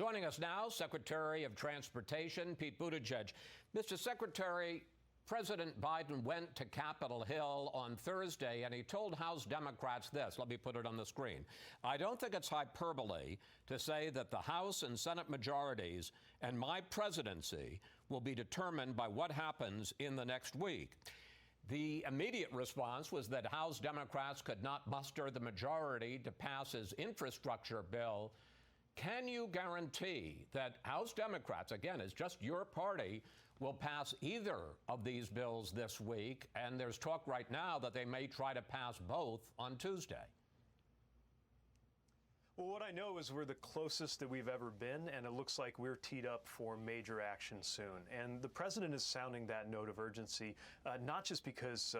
Joining us now, Secretary of Transportation Pete Buttigieg. Mr. Secretary, President Biden went to Capitol Hill on Thursday and he told House Democrats this. Let me put it on the screen. I don't think it's hyperbole to say that the House and Senate majorities and my presidency will be determined by what happens in the next week. The immediate response was that House Democrats could not muster the majority to pass his infrastructure bill. Can you guarantee that House Democrats, again, it's just your party, will pass either of these bills this week? And there's talk right now that they may try to pass both on Tuesday. Well, what I know is we're the closest that we've ever been, and it looks like we're teed up for major action soon. And the president is sounding that note of urgency, not just because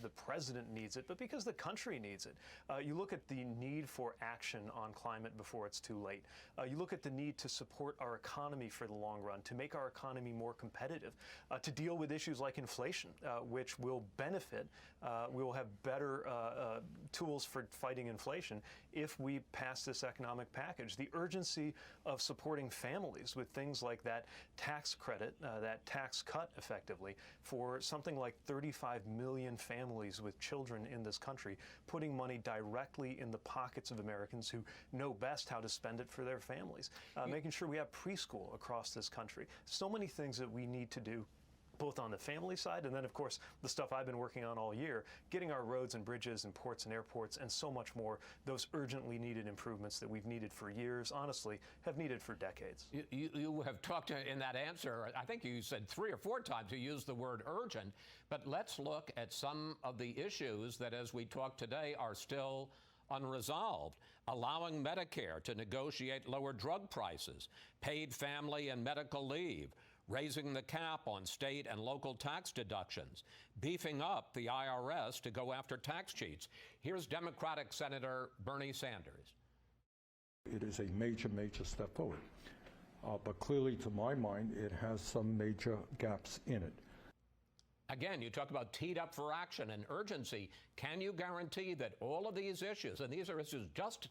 the president needs it, but because the country needs it. You look at the need for action on climate before it's too late. You look at the need to support our economy for the long run, to make our economy more competitive, to deal with issues like inflation, which will benefit. We will have better tools for fighting inflation if we pass this economic package. The urgency of supporting families with things like that tax credit, that tax cut effectively for something like 35 million families with children in this country, putting money directly in the pockets of Americans who know best how to spend it for their families, making sure we have preschool across this country. So many things that we need to do, both on the family side and then, of course, the stuff I've been working on all year, getting our roads and bridges and ports and airports and so much more, those urgently needed improvements that we've needed for years, honestly, have needed for decades. You have talked in that answer, I think you said 3 or 4 times you used the word urgent, but let's look at some of the issues that, as we talk today, are still unresolved. Allowing Medicare to negotiate lower drug prices, paid family and medical leave, raising the cap on state and local tax deductions, beefing up the IRS to go after tax cheats. Here's Democratic Senator Bernie Sanders. It is a major, major step forward. But clearly, to my mind, it has some major gaps in it. Again, you talk about teed up for action and urgency. Can you guarantee that all of these issues, and these are issues just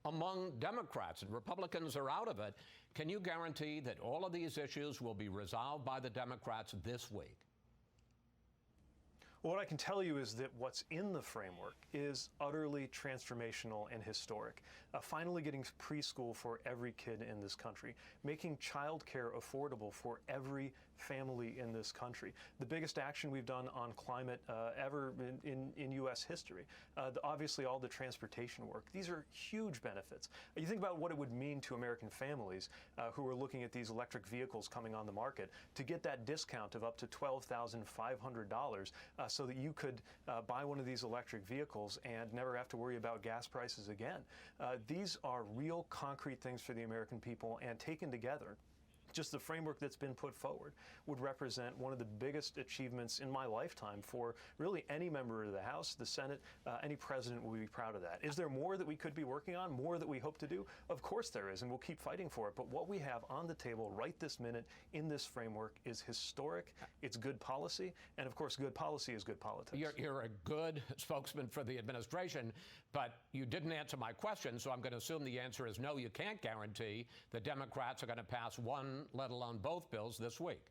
among Democrats and Republicans are out of it, can you guarantee that all of these issues will be resolved by the Democrats this week? What I can tell you is that what's in the framework is utterly transformational and historic. Finally getting preschool for every kid in this country, making childcare affordable for every family in this country. The biggest action we've done on climate ever in U.S. history. Obviously, all the transportation work. These are huge benefits. You think about what it would mean to American families who are looking at these electric vehicles coming on the market to get that discount of up to $12,500 so that you could buy one of these electric vehicles and never have to worry about gas prices again. These are real concrete things for the American people, and taken together, just the framework that's been put forward would represent one of the biggest achievements in my lifetime for really any member of the House, the Senate, any president will be proud of that. Is there more that we could be working on, more that we hope to do? Of course there is, and we'll keep fighting for it. But what we have on the table right this minute in this framework is historic. It's good policy. And of course, good policy is good politics. You're a good spokesman for the administration, but you didn't answer my question, so I'm going to assume the answer is no, you can't guarantee the Democrats are going to pass one, let alone both bills this week.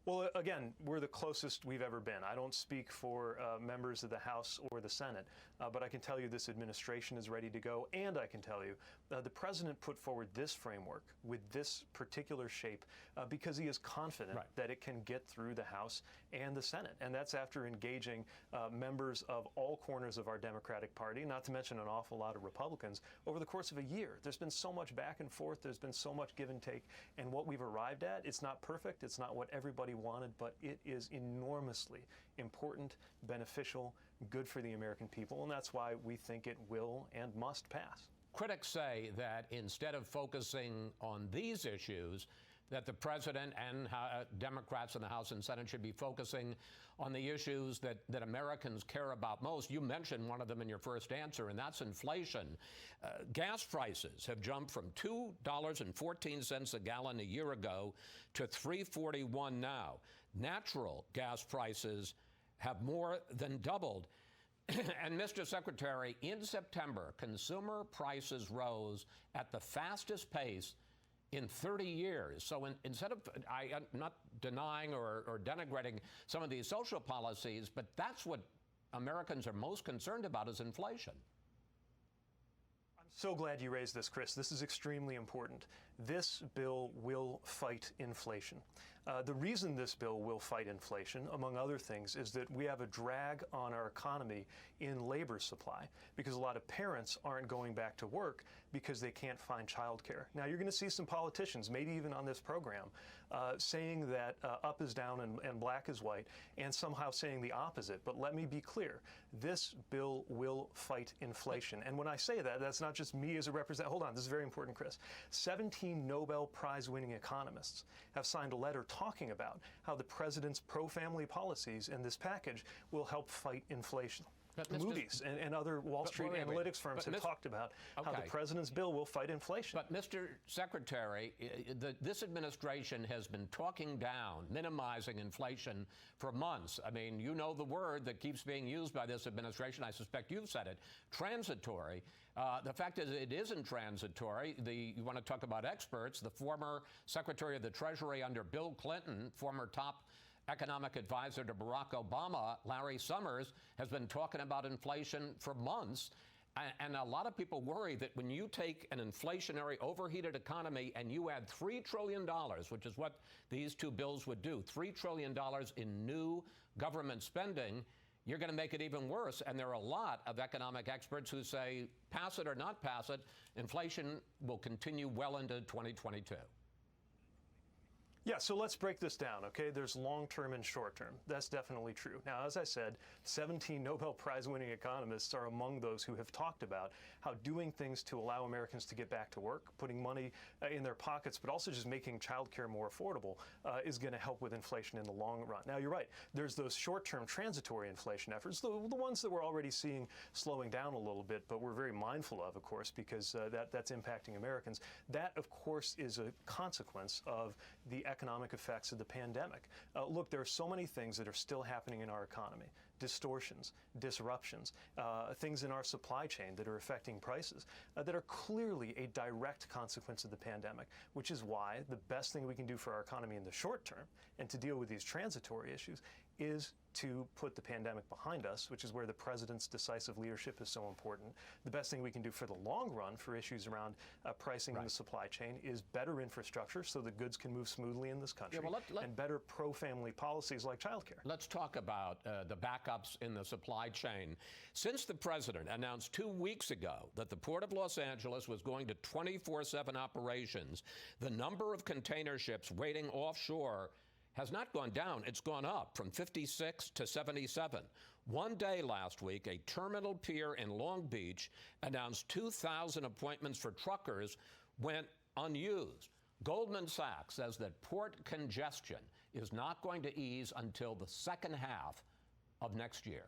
Well, again, we're the closest we've ever been. I don't speak for members of the House or the Senate, but I can tell you this administration is ready to go, and I can tell you the president put forward this framework with this particular shape because he is confident that it can get through the House and the Senate, and that's after engaging members of all corners of our Democratic Party, not to mention an awful lot of Republicans, over the course of a year. There's been so much back and forth, there's been so much give and take, and what we've arrived at, it's not perfect, it's not what everybody wanted, but it is enormously important, beneficial, good for the American people, and that's why we think it will and must pass. Critics say that instead of focusing on these issues, that the president and Democrats in the House and Senate should be focusing on the issues that Americans care about most. You mentioned one of them in your first answer, and that's inflation. Gas prices have jumped from $2.14 a gallon a year ago to $3.41 now. Natural gas prices have more than doubled. And Mr. Secretary, in September, consumer prices rose at the fastest pace in 30 years. So instead of, I'm not denying or denigrating some of these social policies, but that's what Americans are most concerned about is inflation. I'm so glad you raised this, Chris. This is extremely important. This bill will fight inflation. The reason this bill will fight inflation, among other things, is that we have a drag on our economy in labor supply because a lot of parents aren't going back to work because they can't find childcare. Now, you're going to see some politicians, maybe even on this program, saying that up is down and black is white, and somehow saying the opposite. But let me be clear. This bill will fight inflation. And when I say that, that's not just me as a representative. Hold on, this is very important, Chris. 17 Nobel Prize-winning economists have signed a letter talking about how the president's pro-family policies in this package will help fight inflation. Moody's and other Wall Street analytics firms have talked about how the president's bill will fight inflation. But, Mr. Secretary, this administration has been talking down, minimizing inflation for months. I mean, you know the word that keeps being used by this administration. I suspect you've said it, transitory. The fact is it isn't transitory. You want to talk about experts. The former Secretary of the Treasury under Bill Clinton, former top economic advisor to Barack Obama, Larry Summers, has been talking about inflation for months. And a lot of people worry that when you take an inflationary, overheated economy and you add $3 trillion, which is what these two bills would do, $3 trillion in new government spending, you're going to make it even worse. And there are a lot of economic experts who say, pass it or not pass it, inflation will continue well into 2022. Yeah, so let's break this down, okay? There's long-term and short-term. That's definitely true. Now, as I said, 17 Nobel Prize-winning economists are among those who have talked about how doing things to allow Americans to get back to work, putting money in their pockets, but also just making childcare more affordable is going to help with inflation in the long run. Now, you're right. There's those short-term transitory inflation efforts, the ones that we're already seeing slowing down a little bit, but we're very mindful of course, because that's impacting Americans. That, of course, is a consequence of the economic effects of the pandemic. Look, there are so many things that are still happening in our economy. Distortions, disruptions, things in our supply chain that are affecting prices that are clearly a direct consequence of the pandemic, which is why the best thing we can do for our economy in the short term and to deal with these transitory issues is to put the pandemic behind us, which is where the president's decisive leadership is so important. The best thing we can do for the long run for issues around pricing in the supply chain is better infrastructure so that goods can move smoothly in this country, and better pro-family policies like childcare. Let's talk about the backups in the supply chain. Since the president announced 2 weeks ago that the Port of Los Angeles was going to 24/7 operations, the number of container ships waiting offshore has not gone down, it's gone up from 56 to 77. One day last week, a terminal pier in Long Beach announced 2,000 appointments for truckers went unused. Goldman Sachs says that port congestion is not going to ease until the second half of next year.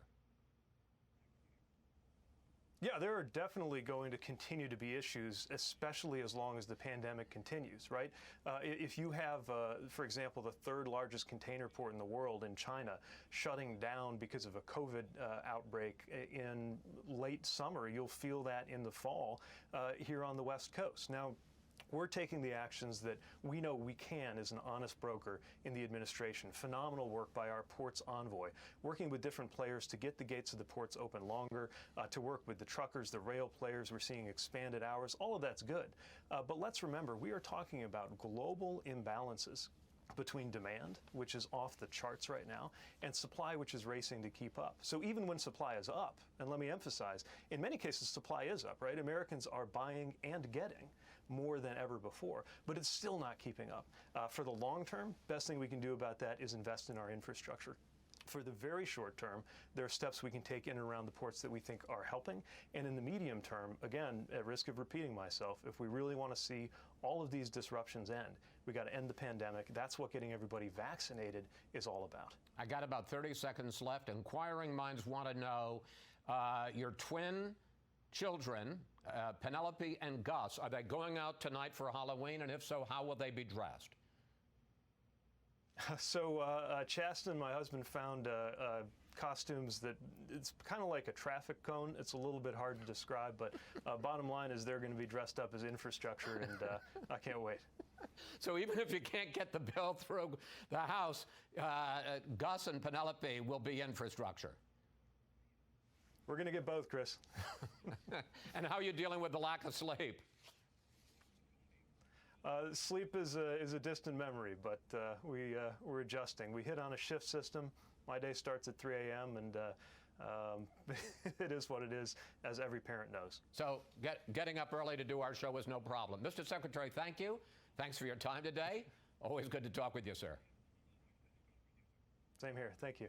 Yeah, there are definitely going to continue to be issues, especially as long as the pandemic continues, right? If you have, for example, the third largest container port in the world in China shutting down because of a COVID outbreak in late summer, you'll feel that in the fall here on the West Coast. Now, we're taking the actions that we know we can as an honest broker in the administration. Phenomenal work by our ports envoy, working with different players to get the gates of the ports open longer, to work with the truckers, the rail players. We're seeing expanded hours. All of that's good. But let's remember, we are talking about global imbalances between demand, which is off the charts right now, and supply, which is racing to keep up. So even when supply is up, and let me emphasize, in many cases supply is up, right? Americans are buying and getting more than ever before, but it's still not keeping up. For the long term, best thing we can do about that is invest in our infrastructure. For the very short term, there are steps we can take in and around the ports that we think are helping. And in the medium term, again, at risk of repeating myself, if we really want to see all of these disruptions end, we got to end the pandemic. That's what getting everybody vaccinated is all about. I got about 30 seconds left. Inquiring minds want to know your twin children, Penelope and Gus, are they going out tonight for Halloween? And if so, how will they be dressed? So Chasten, my husband, found costumes that it's kind of like a traffic cone. It's a little bit hard to describe, but bottom line is they're going to be dressed up as infrastructure, and I can't wait. So even if you can't get the bill through the House, Gus and Penelope will be infrastructure. We're going to get both, Chris. And how are you dealing with the lack of sleep? Sleep is a distant memory, but we're adjusting. We hit on a shift system. My day starts at 3 a.m., and it is what it is, as every parent knows. So getting up early to do our show is no problem. Mr. Secretary, thank you. Thanks for your time today. Always good to talk with you, sir. Same here. Thank you.